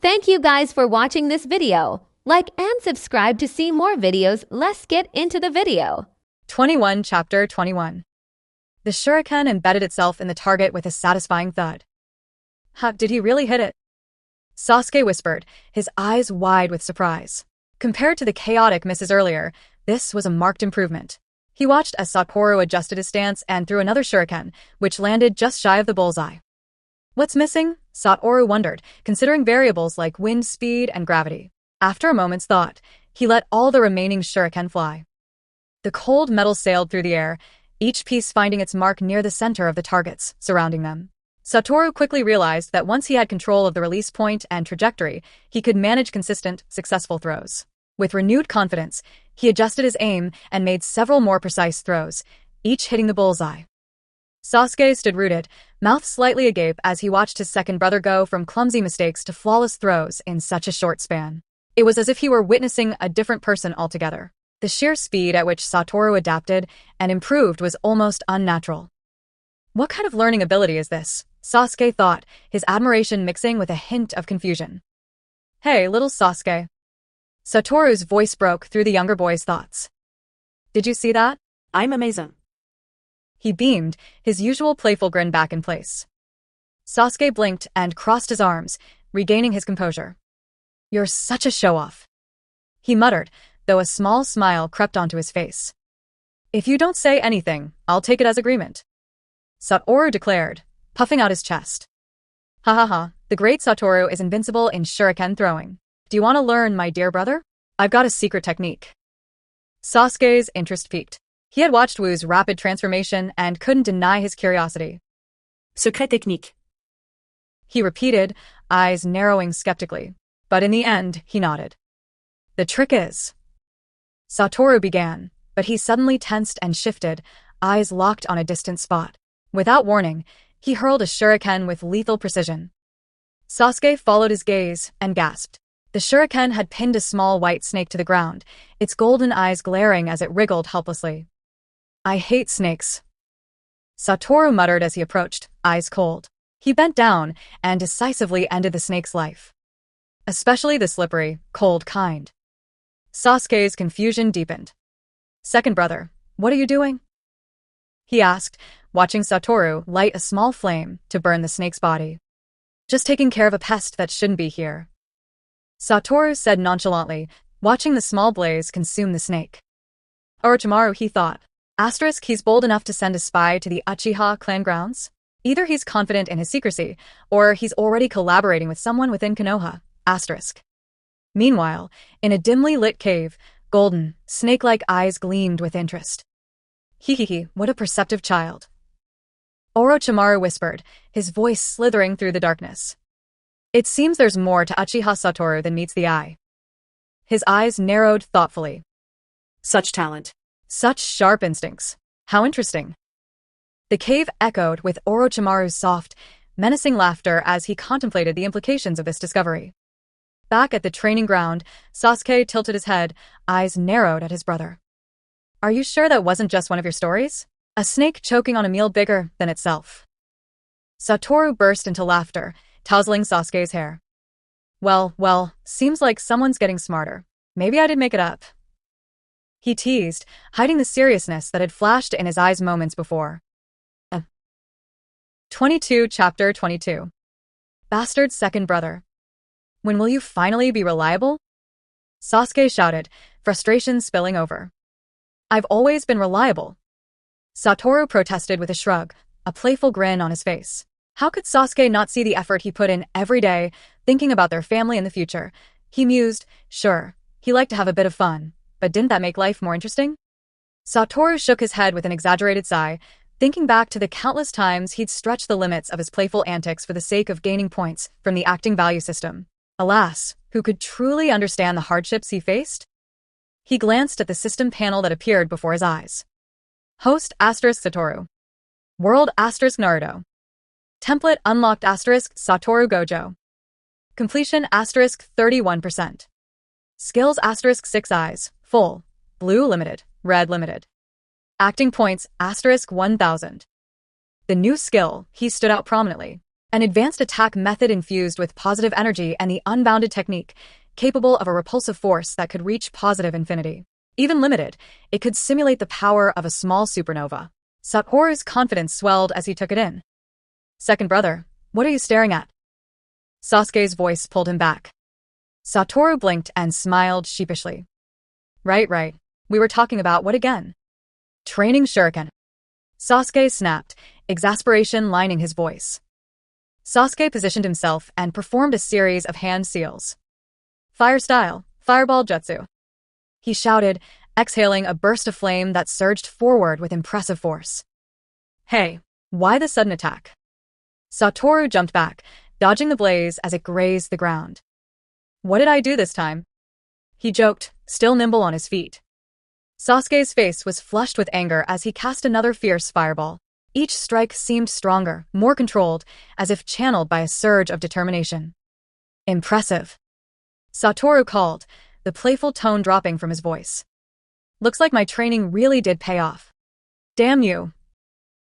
Thank you guys for watching this video. Like and subscribe to see more videos. Let's get into the video. 21 Chapter 21. The shuriken embedded itself in the target with a satisfying thud. Ha, did he really hit it? Sasuke whispered, his eyes wide with surprise. Compared to the chaotic misses earlier, this was a marked improvement. He watched as Satoru adjusted his stance and threw another shuriken, which landed just shy of the bullseye. What's missing? Satoru wondered, considering variables like wind speed and gravity. After a moment's thought, he let all the remaining shuriken fly. The cold metal sailed through the air, each piece finding its mark near the center of the targets surrounding them. Satoru quickly realized that once he had control of the release point and trajectory, he could manage consistent, successful throws. With renewed confidence, he adjusted his aim and made several more precise throws, each hitting the bullseye. Sasuke stood rooted, mouth slightly agape as he watched his second brother go from clumsy mistakes to flawless throws in such a short span. It was as if he were witnessing a different person altogether. The sheer speed at which Satoru adapted and improved was almost unnatural. What kind of learning ability is this? Sasuke thought, his admiration mixing with a hint of confusion. Hey, little Sasuke. Satoru's voice broke through the younger boy's thoughts. Did you see that? I'm amazing. He beamed, his usual playful grin back in place. Sasuke blinked and crossed his arms, regaining his composure. You're such a show-off, he muttered, though a small smile crept onto his face. If you don't say anything, I'll take it as agreement, Satoru declared, puffing out his chest. Ha ha ha, the great Satoru is invincible in shuriken throwing. Do you want to learn, my dear brother? I've got a secret technique. Sasuke's interest piqued. He had watched Wu's rapid transformation and couldn't deny his curiosity. Secret technique, He repeated, eyes narrowing skeptically. But in the end, he nodded. The trick is... Satoru began, but he suddenly tensed and shifted, eyes locked on a distant spot. Without warning, he hurled a shuriken with lethal precision. Sasuke followed his gaze and gasped. The shuriken had pinned a small white snake to the ground, its golden eyes glaring as it wriggled helplessly. I hate snakes, Satoru muttered as he approached, eyes cold. He bent down and decisively ended the snake's life. Especially the slippery, cold kind. Sasuke's confusion deepened. Second brother, what are you doing? He asked, watching Satoru light a small flame to burn the snake's body. Just taking care of a pest that shouldn't be here, Satoru said nonchalantly, watching the small blaze consume the snake. Orochimaru, he thought. Asterisk, he's bold enough to send a spy to the Uchiha clan grounds? Either he's confident in his secrecy, or he's already collaborating with someone within Konoha. Asterisk. Meanwhile, in a dimly lit cave, golden, snake-like eyes gleamed with interest. Hee, what a perceptive child, Orochimaru whispered, his voice slithering through the darkness. It seems there's more to Uchiha Satoru than meets the eye. His eyes narrowed thoughtfully. Such talent. Such sharp instincts. How interesting. The cave echoed with Orochimaru's soft, menacing laughter as he contemplated the implications of this discovery. Back at the training ground, Sasuke tilted his head, eyes narrowed at his brother. Are you sure that wasn't just one of your stories? A snake choking on a meal bigger than itself. Satoru burst into laughter, tousling Sasuke's hair. Well, seems like someone's getting smarter. Maybe I did make it up, he teased, hiding the seriousness that had flashed in his eyes moments before. 22 Chapter 22. Bastard's second brother. When will you finally be reliable? Sasuke shouted, frustration spilling over. I've always been reliable, Satoru protested with a shrug, a playful grin on his face. How could Sasuke not see the effort he put in every day, thinking about their family and the future? He mused, sure, he liked to have a bit of fun, but didn't that make life more interesting? Satoru shook his head with an exaggerated sigh, thinking back to the countless times he'd stretched the limits of his playful antics for the sake of gaining points from the acting value system. Alas, who could truly understand the hardships he faced? He glanced at the system panel that appeared before his eyes. Host * Satoru. World * Naruto. Template unlocked * Satoru Gojo. Completion * 31%. Skills * 6 eyes, full, blue limited, red limited. Acting points * 1000. The new skill, he stood out prominently. An advanced attack method infused with positive energy and the unbounded technique, capable of a repulsive force that could reach positive infinity. Even limited, it could simulate the power of a small supernova. Satoru's confidence swelled as he took it in. Second brother, what are you staring at? Sasuke's voice pulled him back. Satoru blinked and smiled sheepishly. Right. We were talking about what again? Training shuriken. Sasuke snapped, exasperation lining his voice. Sasuke positioned himself and performed a series of hand seals. Fire style, fireball jutsu. He shouted, exhaling a burst of flame that surged forward with impressive force. Hey, why the sudden attack? Satoru jumped back, dodging the blaze as it grazed the ground. What did I do this time? He joked, still nimble on his feet. Sasuke's face was flushed with anger as he cast another fierce fireball. Each strike seemed stronger, more controlled, as if channeled by a surge of determination. Impressive. Satoru called, the playful tone dropping from his voice. Looks like my training really did pay off. Damn you.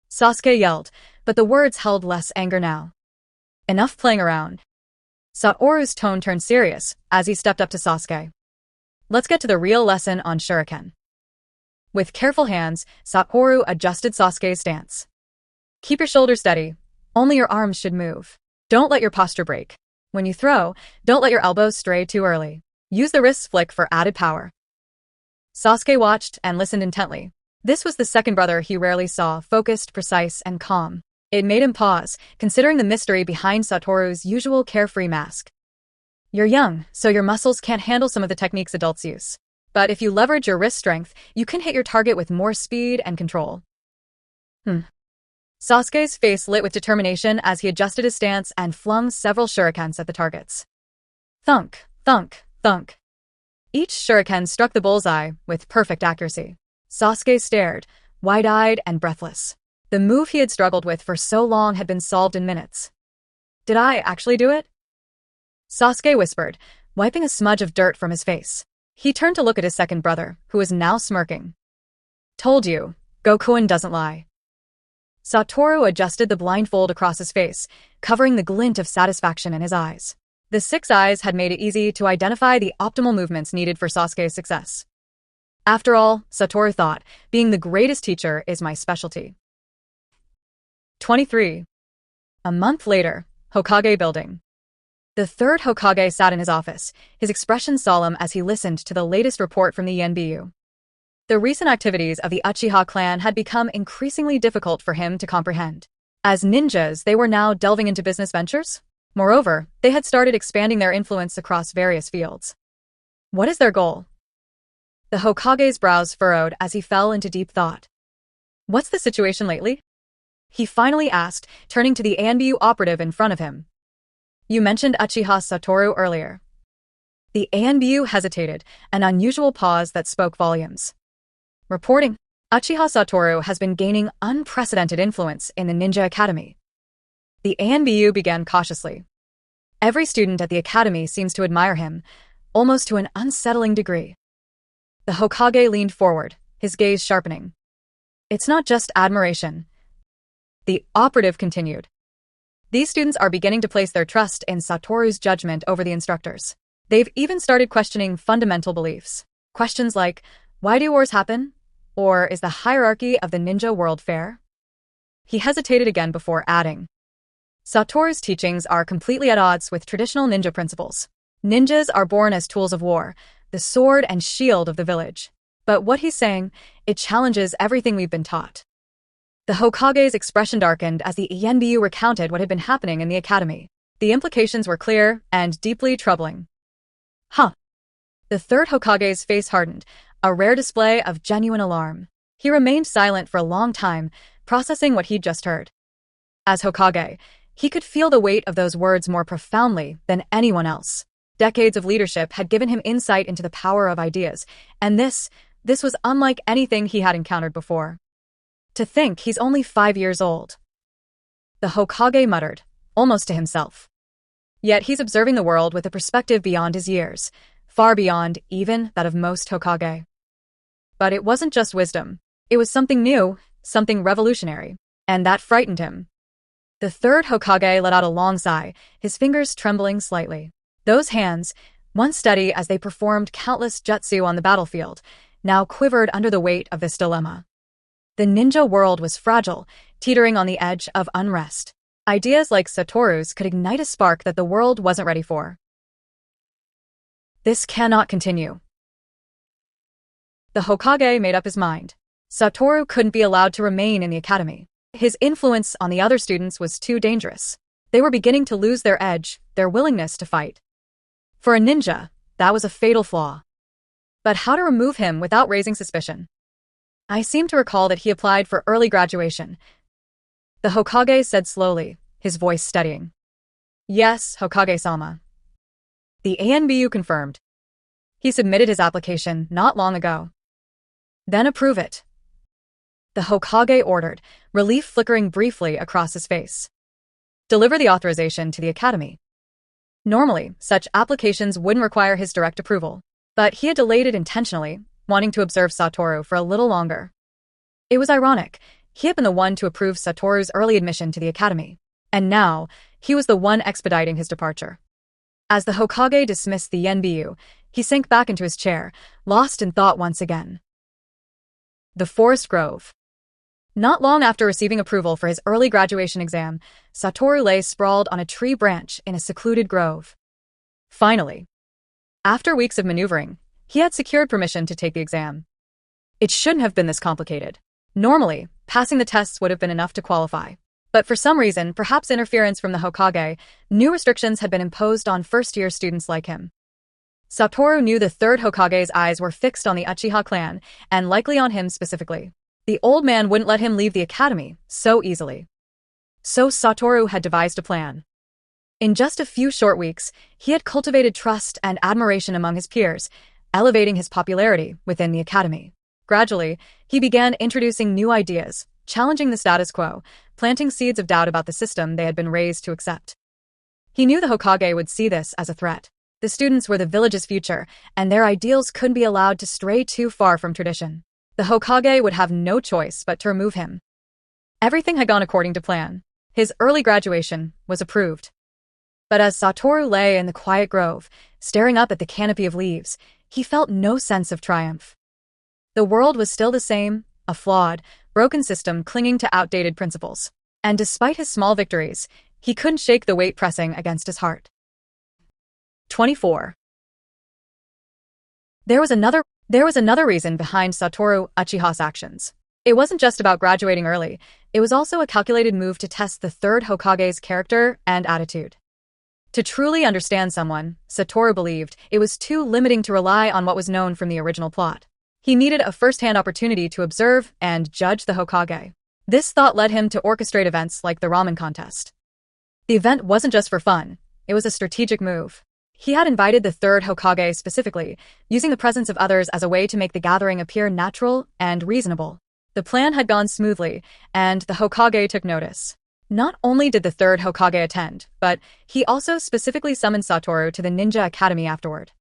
Sasuke yelled, but the words held less anger now. Enough playing around. Satoru's tone turned serious as he stepped up to Sasuke. Let's get to the real lesson on shuriken. With careful hands, Satoru adjusted Sasuke's stance. Keep your shoulders steady. Only your arms should move. Don't let your posture break. When you throw, don't let your elbows stray too early. Use the wrists flick for added power. Sasuke watched and listened intently. This was the second brother he rarely saw, focused, precise, and calm. It made him pause, considering the mystery behind Satoru's usual carefree mask. You're young, so your muscles can't handle some of the techniques adults use. But if you leverage your wrist strength, you can hit your target with more speed and control. Sasuke's face lit with determination as he adjusted his stance and flung several shurikens at the targets. Thunk, thunk, thunk. Each shuriken struck the bullseye with perfect accuracy. Sasuke stared, wide-eyed and breathless. The move he had struggled with for so long had been solved in minutes. Did I actually do it? Sasuke whispered, wiping a smudge of dirt from his face. He turned to look at his second brother, who was now smirking. Told you, Gokuen doesn't lie. Satoru adjusted the blindfold across his face, covering the glint of satisfaction in his eyes. The 6 eyes had made it easy to identify the optimal movements needed for Sasuke's success. After all, Satoru thought, being the greatest teacher is my specialty. 23. A month later, Hokage Building. The third Hokage sat in his office, his expression solemn as he listened to the latest report from the ENBU. The recent activities of the Uchiha clan had become increasingly difficult for him to comprehend. As ninjas, they were now delving into business ventures. Moreover, they had started expanding their influence across various fields. What is their goal? The Hokage's brows furrowed as he fell into deep thought. What's the situation lately? He finally asked, turning to the ENBU operative in front of him. You mentioned Uchiha Satoru earlier. The ENBU hesitated, an unusual pause that spoke volumes. Reporting, Uchiha Satoru has been gaining unprecedented influence in the Ninja Academy. The ENBU began cautiously. Every student at the academy seems to admire him, almost to an unsettling degree. The Hokage leaned forward, his gaze sharpening. It's not just admiration. The operative continued. These students are beginning to place their trust in Satoru's judgment over the instructors. They've even started questioning fundamental beliefs. Questions like, why do wars happen? Or is the hierarchy of the ninja world fair? He hesitated again before adding. Satoru's teachings are completely at odds with traditional ninja principles. Ninjas are born as tools of war, the sword and shield of the village. But what he's saying, it challenges everything we've been taught. The Hokage's expression darkened as the ENBU recounted what had been happening in the academy. The implications were clear and deeply troubling. The third Hokage's face hardened, a rare display of genuine alarm. He remained silent for a long time, processing what he'd just heard. As Hokage, he could feel the weight of those words more profoundly than anyone else. Decades of leadership had given him insight into the power of ideas, and this was unlike anything he had encountered before. To think he's only 5 years old. The Hokage muttered, almost to himself. Yet he's observing the world with a perspective beyond his years, far beyond even that of most Hokage. But it wasn't just wisdom. It was something new, something revolutionary, and that frightened him. The third Hokage let out a long sigh, his fingers trembling slightly. Those hands, once steady as they performed countless jutsu on the battlefield, now quivered under the weight of this dilemma. The ninja world was fragile, teetering on the edge of unrest. Ideas like Satoru's could ignite a spark that the world wasn't ready for. This cannot continue. The Hokage made up his mind. Satoru couldn't be allowed to remain in the academy. His influence on the other students was too dangerous. They were beginning to lose their edge, their willingness to fight. For a ninja, that was a fatal flaw. But how to remove him without raising suspicion? I seem to recall that he applied for early graduation. The Hokage said slowly, his voice steadying. Yes, Hokage-sama. The ANBU confirmed. He submitted his application not long ago. Then approve it. The Hokage ordered, relief flickering briefly across his face. Deliver the authorization to the academy. Normally, such applications wouldn't require his direct approval, but he had delayed it intentionally, wanting to observe Satoru for a little longer. It was ironic. He had been the one to approve Satoru's early admission to the academy, and now he was the one expediting his departure. As the Hokage dismissed the Yenbyu, he sank back into his chair, lost in thought once again. The Forest Grove. Not long after receiving approval for his early graduation exam, Satoru lay sprawled on a tree branch in a secluded grove. Finally, after weeks of maneuvering, he had secured permission to take the exam. It shouldn't have been this complicated. Normally, passing the tests would have been enough to qualify. But for some reason, perhaps interference from the Hokage, new restrictions had been imposed on first-year students like him. Satoru knew the third Hokage's eyes were fixed on the Uchiha clan, and likely on him specifically. The old man wouldn't let him leave the academy so easily. So Satoru had devised a plan. In just a few short weeks, he had cultivated trust and admiration among his peers, elevating his popularity within the academy. Gradually, he began introducing new ideas, challenging the status quo, planting seeds of doubt about the system they had been raised to accept. He knew the Hokage would see this as a threat. The students were the village's future, and their ideals couldn't be allowed to stray too far from tradition. The Hokage would have no choice but to remove him. Everything had gone according to plan. His early graduation was approved. But as Satoru lay in the quiet grove, staring up at the canopy of leaves, he felt no sense of triumph. The world was still the same, a flawed, broken system clinging to outdated principles. And despite his small victories, he couldn't shake the weight pressing against his heart. 24. There was another reason behind Satoru Uchiha's actions. It wasn't just about graduating early, it was also a calculated move to test the third Hokage's character and attitude. To truly understand someone, Satoru believed, it was too limiting to rely on what was known from the original plot. He needed a first-hand opportunity to observe and judge the Hokage. This thought led him to orchestrate events like the ramen contest. The event wasn't just for fun, it was a strategic move. He had invited the third Hokage specifically, using the presence of others as a way to make the gathering appear natural and reasonable. The plan had gone smoothly, and the Hokage took notice. Not only did the third Hokage attend, but he also specifically summoned Satoru to the Ninja Academy afterward.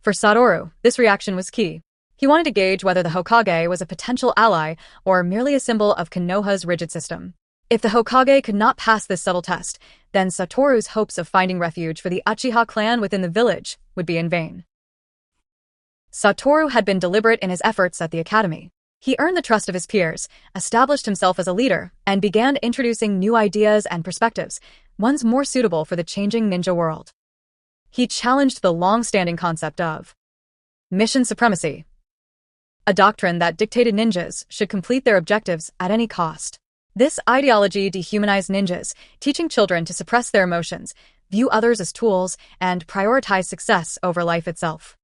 For Satoru, this reaction was key. He wanted to gauge whether the Hokage was a potential ally or merely a symbol of Konoha's rigid system. If the Hokage could not pass this subtle test, then Satoru's hopes of finding refuge for the Uchiha clan within the village would be in vain. Satoru had been deliberate in his efforts at the academy. He earned the trust of his peers, established himself as a leader, and began introducing new ideas and perspectives, ones more suitable for the changing ninja world. He challenged the long-standing concept of mission supremacy, a doctrine that dictated ninjas should complete their objectives at any cost. This ideology dehumanized ninjas, teaching children to suppress their emotions, view others as tools, and prioritize success over life itself.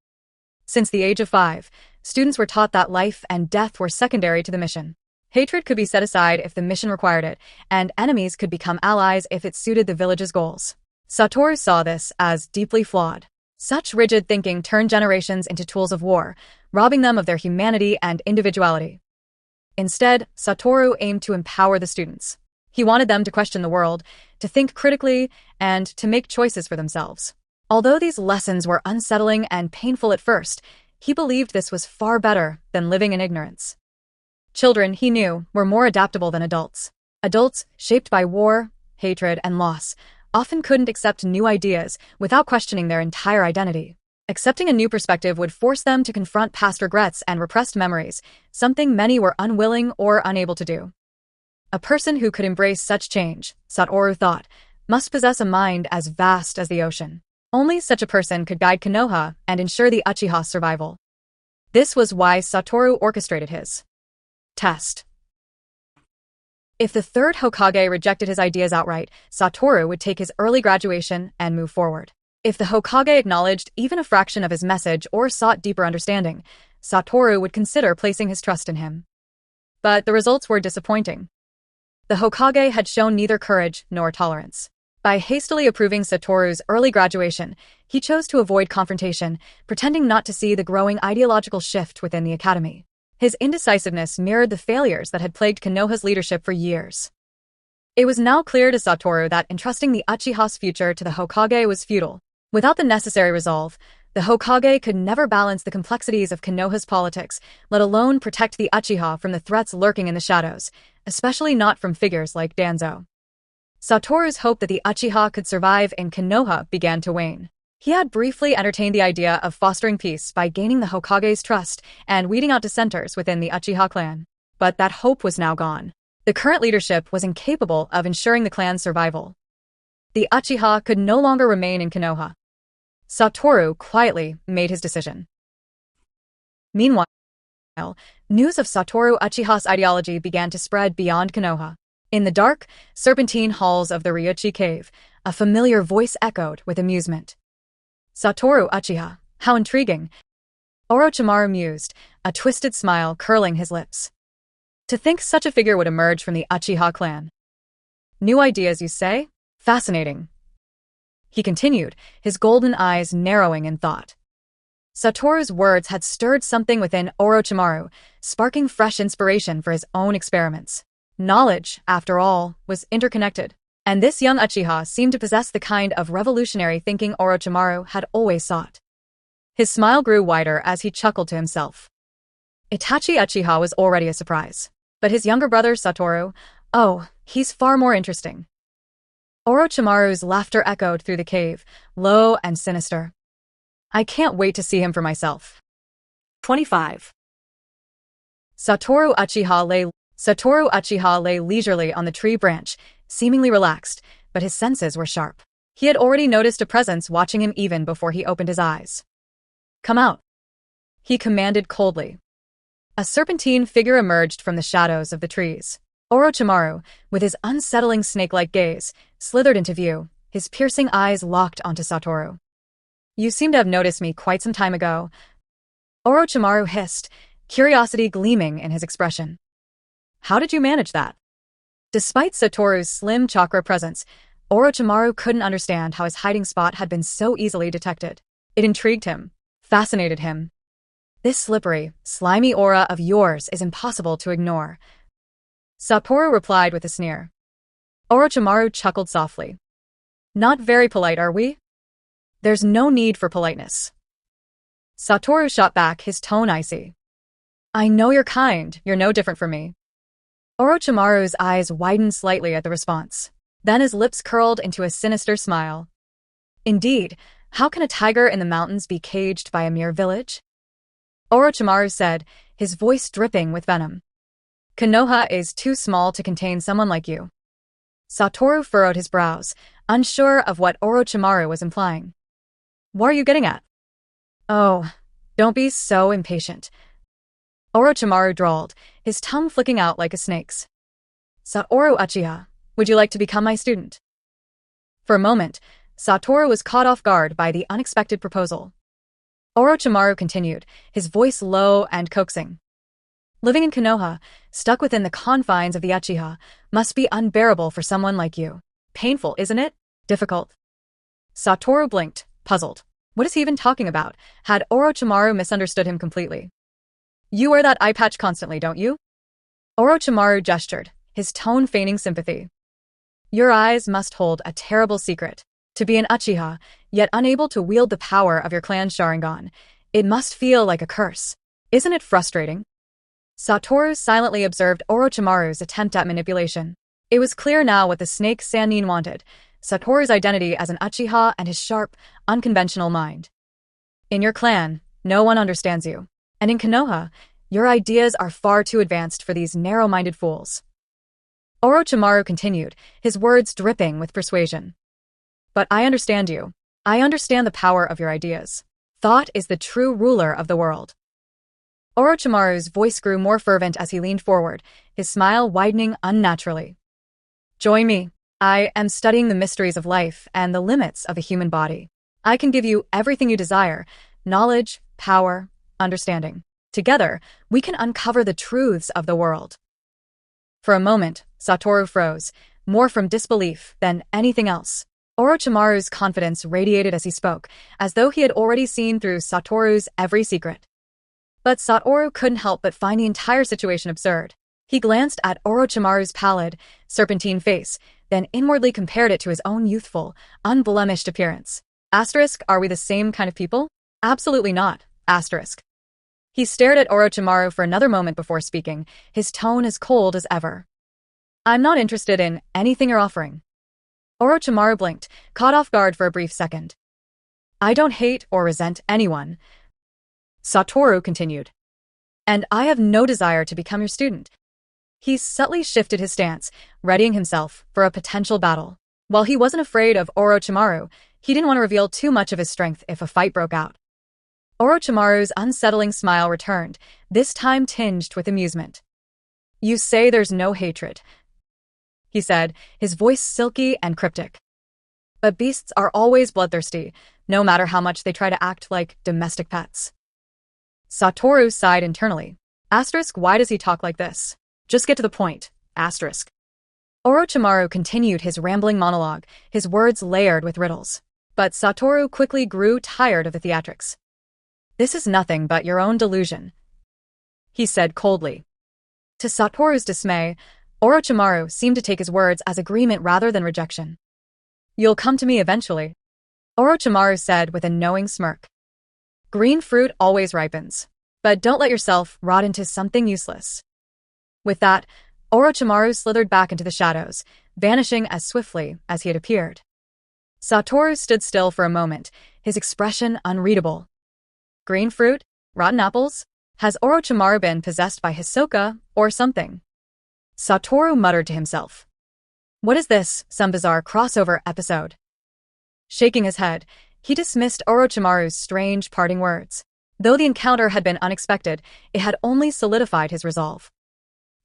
Since the age of 5, students were taught that life and death were secondary to the mission. Hatred could be set aside if the mission required it, and enemies could become allies if it suited the village's goals. Satoru saw this as deeply flawed. Such rigid thinking turned generations into tools of war, robbing them of their humanity and individuality. Instead, Satoru aimed to empower the students. He wanted them to question the world, to think critically, and to make choices for themselves. Although these lessons were unsettling and painful at first, he believed this was far better than living in ignorance. Children, he knew, were more adaptable than adults. Adults, shaped by war, hatred, and loss, often couldn't accept new ideas without questioning their entire identity. Accepting a new perspective would force them to confront past regrets and repressed memories, something many were unwilling or unable to do. A person who could embrace such change, Satoru thought, must possess a mind as vast as the ocean. Only such a person could guide Konoha and ensure the Uchiha's survival. This was why Satoru orchestrated his test. If the third Hokage rejected his ideas outright, Satoru would take his early graduation and move forward. If the Hokage acknowledged even a fraction of his message or sought deeper understanding, Satoru would consider placing his trust in him. But the results were disappointing. The Hokage had shown neither courage nor tolerance. By hastily approving Satoru's early graduation, he chose to avoid confrontation, pretending not to see the growing ideological shift within the academy. His indecisiveness mirrored the failures that had plagued Konoha's leadership for years. It was now clear to Satoru that entrusting the Uchiha's future to the Hokage was futile. Without the necessary resolve, the Hokage could never balance the complexities of Konoha's politics, let alone protect the Uchiha from the threats lurking in the shadows, especially not from figures like Danzo. Satoru's hope that the Uchiha could survive in Konoha began to wane. He had briefly entertained the idea of fostering peace by gaining the Hokage's trust and weeding out dissenters within the Uchiha clan. But that hope was now gone. The current leadership was incapable of ensuring the clan's survival. The Uchiha could no longer remain in Konoha. Satoru quietly made his decision. Meanwhile, news of Satoru Uchiha's ideology began to spread beyond Konoha. In the dark, serpentine halls of the Ryuchi cave, a familiar voice echoed with amusement. Satoru Uchiha, how intriguing. Orochimaru mused, a twisted smile curling his lips. To think such a figure would emerge from the Uchiha clan. New ideas, you say? Fascinating. He continued, his golden eyes narrowing in thought. Satoru's words had stirred something within Orochimaru, sparking fresh inspiration for his own experiments. Knowledge, after all, was interconnected, and this young Uchiha seemed to possess the kind of revolutionary thinking Orochimaru had always sought. His smile grew wider as he chuckled to himself. Itachi Uchiha was already a surprise, but his younger brother Satoru, oh, he's far more interesting. Orochimaru's laughter echoed through the cave, low and sinister. I can't wait to see him for myself. 25. Satoru Uchiha lay leisurely on the tree branch, seemingly relaxed, but his senses were sharp. He had already noticed a presence watching him even before he opened his eyes. Come out, he commanded coldly. A serpentine figure emerged from the shadows of the trees. Orochimaru, with his unsettling snake-like gaze, slithered into view, his piercing eyes locked onto Satoru. You seem to have noticed me quite some time ago. Orochimaru hissed, curiosity gleaming in his expression. How did you manage that? Despite Satoru's slim chakra presence, Orochimaru couldn't understand how his hiding spot had been so easily detected. It intrigued him, fascinated him. This slippery, slimy aura of yours is impossible to ignore. Satoru replied with a sneer. Orochimaru chuckled softly. Not very polite, are we? There's no need for politeness. Satoru shot back, his tone icy. I know you're kind, you're no different from me. Orochimaru's eyes widened slightly at the response. Then his lips curled into a sinister smile. Indeed, how can a tiger in the mountains be caged by a mere village? Orochimaru said, his voice dripping with venom. Konoha is too small to contain someone like you. Satoru furrowed his brows, unsure of what Orochimaru was implying. What are you getting at? Oh, don't be so impatient. Orochimaru drawled, his tongue flicking out like a snake's. Satoru Uchiha, would you like to become my student? For a moment, Satoru was caught off guard by the unexpected proposal. Orochimaru continued, his voice low and coaxing. Living in Konoha, stuck within the confines of the Uchiha, must be unbearable for someone like you. Painful, isn't it? Difficult. Satoru blinked, puzzled. What is he even talking about? Had Orochimaru misunderstood him completely? You wear that eye patch constantly, don't you? Orochimaru gestured, his tone feigning sympathy. Your eyes must hold a terrible secret. To be an Uchiha, yet unable to wield the power of your clan's Sharingan, it must feel like a curse. Isn't it frustrating? Satoru silently observed Orochimaru's attempt at manipulation. It was clear now what the snake Sannin wanted: Satoru's identity as an uchiha and his sharp, unconventional mind. In your clan, no one understands you. And in Konoha, your ideas are far too advanced for these narrow-minded fools. Orochimaru continued, his words dripping with persuasion. But I understand you. I understand the power of your ideas. Thought is the true ruler of the world. Orochimaru's voice grew more fervent as he leaned forward, his smile widening unnaturally. Join me. I am studying the mysteries of life and the limits of the human body. I can give you everything you desire: knowledge, power, understanding. Together, we can uncover the truths of the world. For a moment, Satoru froze, more from disbelief than anything else. Orochimaru's confidence radiated as he spoke, as though he had already seen through Satoru's every secret. But Satoru couldn't help but find the entire situation absurd. He glanced at Orochimaru's pallid, serpentine face, then inwardly compared it to his own youthful, unblemished appearance. Asterisk, are we the same kind of people? Absolutely not. Asterisk. He stared at Orochimaru for another moment before speaking, his tone as cold as ever. I'm not interested in anything you're offering. Orochimaru blinked, caught off guard for a brief second. I don't hate or resent anyone. Satoru continued. And I have no desire to become your student. He subtly shifted his stance, readying himself for a potential battle. While he wasn't afraid of Orochimaru, he didn't want to reveal too much of his strength if a fight broke out. Orochimaru's unsettling smile returned, this time tinged with amusement. You say there's no hatred, he said, his voice silky and cryptic. But beasts are always bloodthirsty, no matter how much they try to act like domestic pets. Satoru sighed internally. Asterisk, why does he talk like this? Just get to the point. Asterisk. Orochimaru continued his rambling monologue, his words layered with riddles. But Satoru quickly grew tired of the theatrics. This is nothing but your own delusion, he said coldly. To Satoru's dismay, Orochimaru seemed to take his words as agreement rather than rejection. You'll come to me eventually, Orochimaru said with a knowing smirk. Green fruit always ripens, but don't let yourself rot into something useless. With that, Orochimaru slithered back into the shadows, vanishing as swiftly as he had appeared. Satoru stood still for a moment, his expression unreadable. Green fruit? Rotten apples? Has Orochimaru been possessed by Hisoka or something? Satoru muttered to himself. What is this, some bizarre crossover episode? Shaking his head, he dismissed Orochimaru's strange parting words. Though the encounter had been unexpected, it had only solidified his resolve.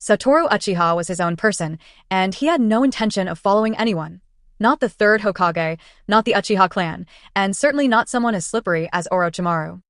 Satoru Uchiha was his own person, and he had no intention of following anyone. Not the third Hokage, not the Uchiha clan, and certainly not someone as slippery as Orochimaru.